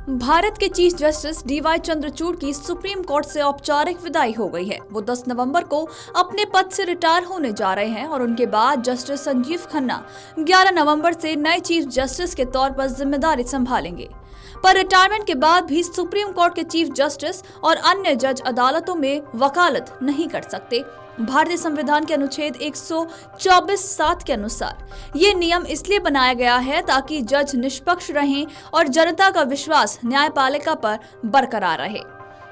भारत के chief justice D Y Chandrachud की supreme court से औपचारिक विदाई हो गई है। वो 10 नवंबर को अपने पद से रिटायर होने जा रहे हैं और उनके बाद जस्टिस संजीव खन्ना 11 नवंबर से नए चीफ जस्टिस के तौर पर जिम्मेदारी संभालेंगे। पर रिटायरमेंट के बाद भी सुप्रीम कोर्ट के चीफ जस्टिस और अन्य जज अदालतों में वकालत नहीं कर सकते। भारतीय संविधान के अनुच्छेद 124(7) के अनुसार ये नियम इसलिए बनाया गया है ताकि जज निष्पक्ष रहें और जनता का विश्वास न्यायपालिका पर बरकरार रहे।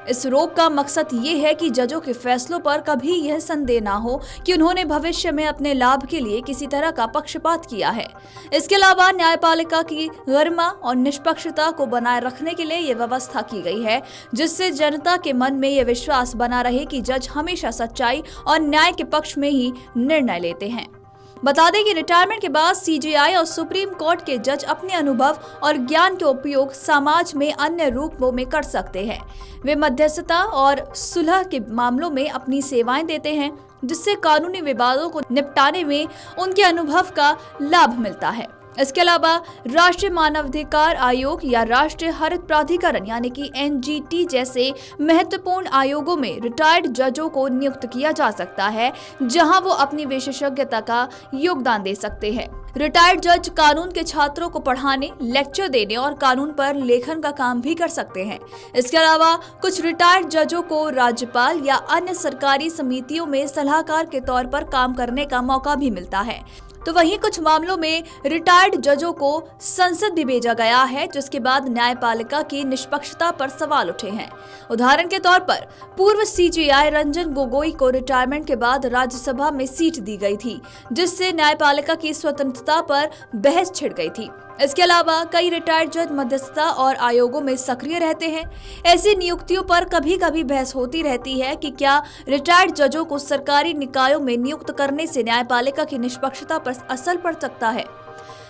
इस रोक का मकसद ये है कि जजों के फैसलों पर कभी यह संदेह ना हो कि उन्होंने भविष्य में अपने लाभ के लिए किसी तरह का पक्षपात किया है। इसके अलावा न्यायपालिका की गरिमा और निष्पक्षता को बनाए रखने के लिए ये व्यवस्था की गई है, जिससे जनता के मन में यह विश्वास बना रहे कि जज हमेशा सच्चाई और न्याय के पक्ष में ही निर्णय लेते हैं। बता दें कि रिटायरमेंट के बाद सीजेआई और सुप्रीम कोर्ट के जज अपने अनुभव और ज्ञान के उपयोग समाज में अन्य रूपों में कर सकते हैं। वे मध्यस्थता और सुलह के मामलों में अपनी सेवाएं देते हैं, जिससे कानूनी विवादों को निपटाने में उनके अनुभव का लाभ मिलता है। इसके अलावा राष्ट्रीय मानवाधिकार आयोग या राष्ट्रीय हरित प्राधिकरण यानी कि एनजीटी जैसे महत्वपूर्ण आयोगों में रिटायर्ड जजों को नियुक्त किया जा सकता है, जहां वो अपनी विशेषज्ञता का योगदान दे सकते हैं। रिटायर्ड जज कानून के छात्रों को पढ़ाने, लेक्चर देने और कानून पर लेखन का काम भी कर सकते हैं। इसके अलावा कुछ रिटायर्ड जजों को राज्यपाल या अन्य सरकारी समितियों में सलाहकार के तौर पर काम करने का मौका भी मिलता है। तो वहीं कुछ मामलों में रिटायर्ड जजों को संसद भी भेजा गया है, जिसके बाद न्यायपालिका की निष्पक्षता पर सवाल उठे हैं। उदाहरण के तौर पर पूर्व सीजेआई रंजन गोगोई को रिटायरमेंट के बाद राज्यसभा में सीट दी गई थी, जिससे न्यायपालिका की स्वतंत्रता पर बहस छिड़ गई थी। इसके अलावा कई रिटायर्ड जज मध्यस्थता और आयोगों में सक्रिय रहते हैं। ऐसी नियुक्तियों पर कभी कभी बहस होती रहती है कि क्या रिटायर्ड जजों को सरकारी निकायों में नियुक्त करने से न्यायपालिका की निष्पक्षता पर असर पड़ सकता है।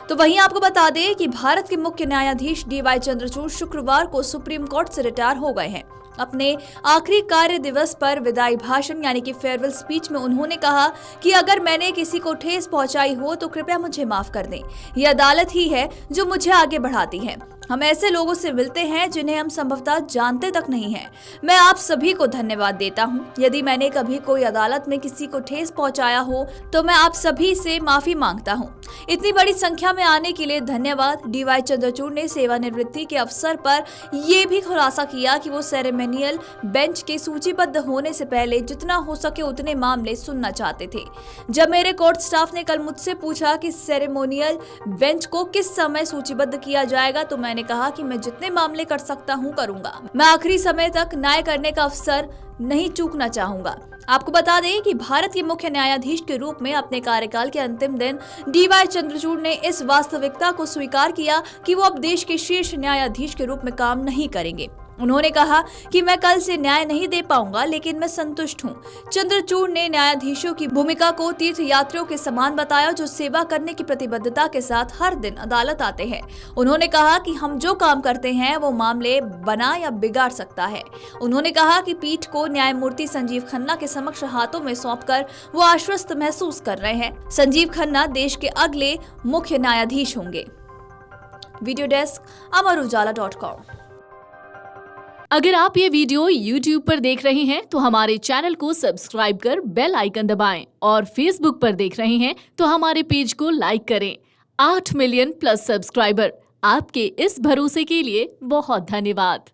तो वहीं आपको बता दें कि भारत के मुख्य न्यायाधीश डीवाई चंद्रचूड़ शुक्रवार को सुप्रीम कोर्ट से रिटायर हो गए हैं। अपने आखिरी कार्य दिवस पर विदाई भाषण यानी कि फेयरवेल स्पीच में उन्होंने कहा कि अगर मैंने किसी को ठेस पहुंचाई हो तो कृपया मुझे माफ कर दें। यह अदालत ही है जो मुझे आगे बढ़ाती है। हम ऐसे लोगों से मिलते हैं जिन्हें हम संभवतः जानते तक नहीं हैं। मैं आप सभी को धन्यवाद देता हूं। यदि मैंने कभी कोई अदालत में किसी को ठेस पहुंचाया हो तो मैं आप सभी से माफी मांगता हूं। इतनी बड़ी संख्या में आने के लिए धन्यवाद। डीवाई चंद्रचूड़ ने सेवानिवृत्ति के अवसर पर यह भी खुलासा किया कि वो सेरेमोनियल बेंच के सूचीबद्ध होने से पहले जितना हो सके उतने मामले सुनना चाहते थे। जब मेरे कोर्ट स्टाफ ने कल मुझसे पूछा कि सेरेमोनियल बेंच को किस समय सूचीबद्ध किया जाएगा, तो मैंने कहा कि मैं जितने मामले कर सकता हूं करूंगा। मैं आखिरी समय तक न्याय करने का अवसर नहीं चूकना चाहूंगा। आपको बता दें कि भारत के मुख्य न्यायाधीश के रूप में अपने कार्यकाल के अंतिम दिन डीवाई चंद्रचूड़ ने इस वास्तविकता को स्वीकार किया कि वो अब देश के शीर्ष न्यायाधीश के रूप में काम नहीं करेंगे। उन्होंने कहा कि मैं कल से न्याय नहीं दे पाऊंगा, लेकिन मैं संतुष्ट हूं। चंद्रचूड़ ने न्यायाधीशों की भूमिका को तीर्थ यात्रियों के समान बताया, जो सेवा करने की प्रतिबद्धता के साथ हर दिन अदालत आते हैं। उन्होंने कहा कि हम जो काम करते हैं वो मामले बना या बिगाड़ सकता है। उन्होंने कहा कि पीठ को न्यायमूर्ति संजीव खन्ना के समक्ष हाथों में सौंपकर वो आश्वस्त महसूस कर रहे हैं। संजीव खन्ना देश के अगले मुख्य न्यायाधीश होंगे। वीडियो डेस्क अमरउजाला.com। अगर आप ये वीडियो YouTube पर देख रहे हैं तो हमारे चैनल को सब्सक्राइब कर बेल आइकन दबाएं और Facebook पर देख रहे हैं तो हमारे पेज को लाइक करें। 8 मिलियन प्लस सब्सक्राइबर, आपके इस भरोसे के लिए बहुत धन्यवाद।